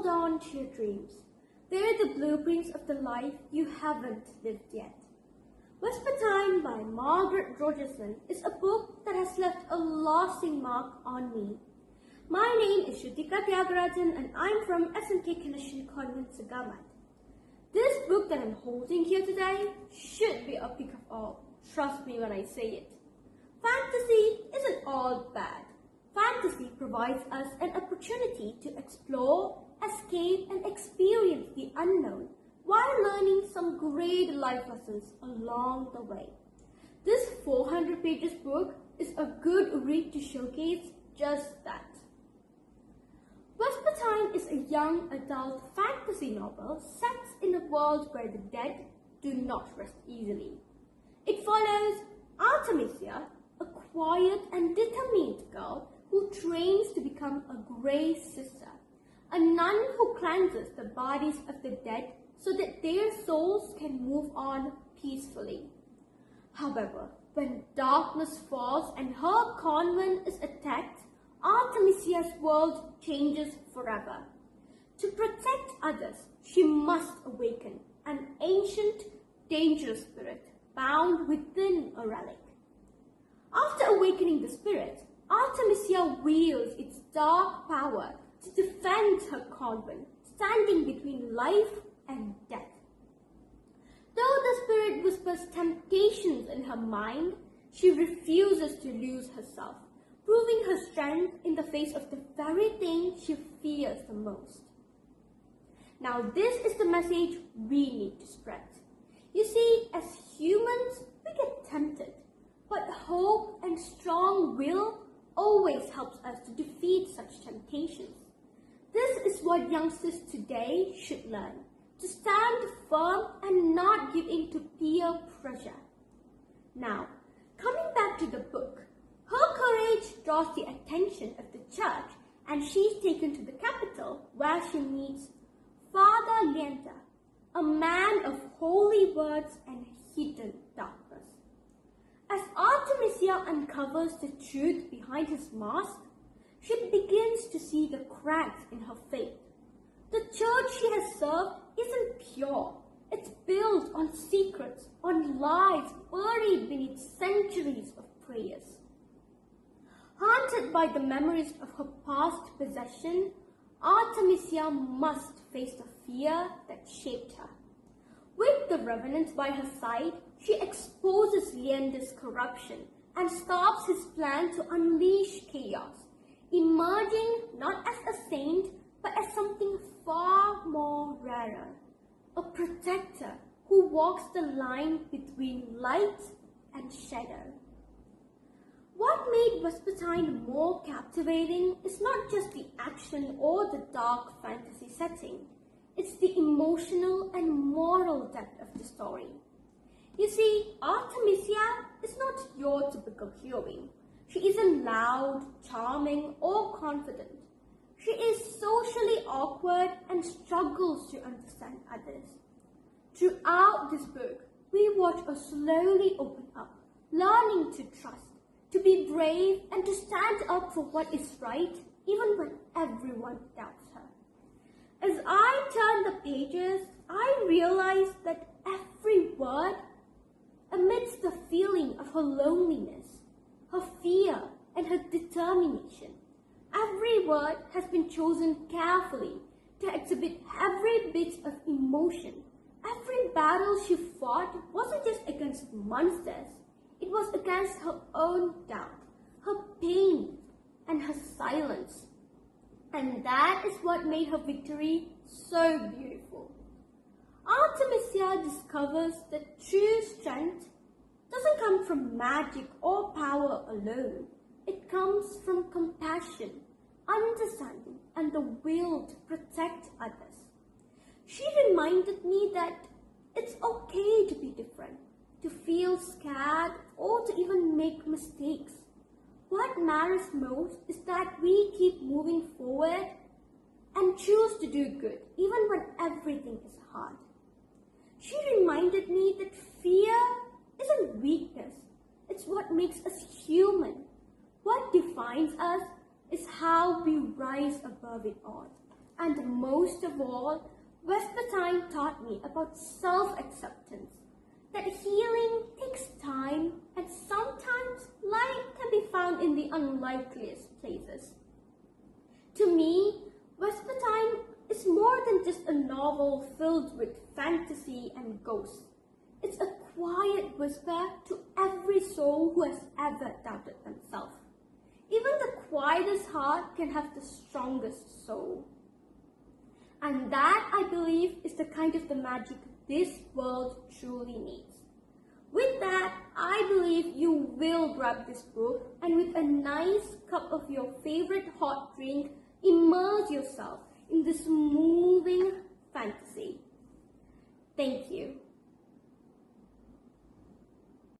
hold on to your dreams. They're the blueprints of the life you haven't lived yet. Whisper Time by Margaret Rogerson is a book that has left a lasting mark on me. My name is Thiyakharajan and I'm from Smkcc Convent, Sagamat. This book that I'm holding here today should be a pick of all. Trust me when I say it. Fantasy isn't all bad. Fantasy provides us an opportunity to explore, escape, and experience the unknown while learning some great life lessons along the way. This 400 pages book is a good read to showcase just that. Whisper Time is a young adult fantasy novel set in a world where the dead do not rest easily. It follows Artemisia, a quiet and determined girl who trains to become a Grey Sister, a nun who cleanses the bodies of the dead so that their souls can move on peacefully. However, when darkness falls and her convent is attacked, Artemisia's world changes forever. To protect others, she must awaken an ancient, dangerous spirit bound within a relic. After awakening the spirit, Artemisia wields its dark power to defend her convent, standing between life and death. Though the spirit whispers temptations in her mind, she refuses to lose herself, proving her strength in the face of the very thing she fears the most. Now this is the message we need to spread. You see, as humans, we get tempted, but hope and strong will always helps us to defeat such temptations. This is what youngsters today should learn, to stand firm and not give in to peer pressure. Now, coming back to the book, her courage draws the attention of the church and she's taken to the capital where she meets Father Lienta, a man of holy words and hidden darkness. As Artemisia uncovers the truth behind his mask, she begins to see the cracks in her faith. The church she has served isn't pure. It's built on secrets, on lies buried beneath centuries of prayers. Haunted by the memories of her past possession, Artemisia must face the fear that shaped her. With the revenant by her side, she exposes Lienda's corruption and stops his plan to unleash chaos, emerging not as a saint, but as something far more rarer, a protector who walks the line between light and shadow. What made Whisper Time more captivating is not just the action or the dark fantasy setting. It's the emotional and moral depth of the story. You see, Artemisia is not your typical heroine. She isn't loud, charming, or confident. She is socially awkward and struggles to understand others. Throughout this book, we watch her slowly open up, learning to trust, to be brave, and to stand up for what is right, even when everyone doubts her. As I turn the pages, I realize that every word, amidst the feeling of her loneliness, her fear, and her determination, every word has been chosen carefully to exhibit every bit of emotion. Every battle she fought wasn't just against monsters, it was against her own doubt, her pain, and her silence. And that is what made her victory so beautiful. Artemisia discovers that true strength doesn't come from magic or power alone. It comes from compassion, understanding, and the will to protect others. She reminded me that it's okay to be different, to feel scared, or to even make mistakes. What matters most is that we keep moving forward and choose to do good, even when everything is hard. She reminded me that fear isn't weakness, it's what makes us human. What defines us is how we rise above it all. And most of all, Whisper Time taught me about self-acceptance, that healing takes time and sometimes light can be found in the unlikeliest places. To me, Whisper Time is more than just a novel filled with fantasy and ghosts. It's a quiet whisper to every soul who has ever doubted themselves. Even the quietest heart can have the strongest soul. And that, I believe, is the kind of the magic this world truly needs. With that, I believe you will grab this book and with a nice cup of your favorite hot drink, immerse yourself in this moving fantasy. Thank you.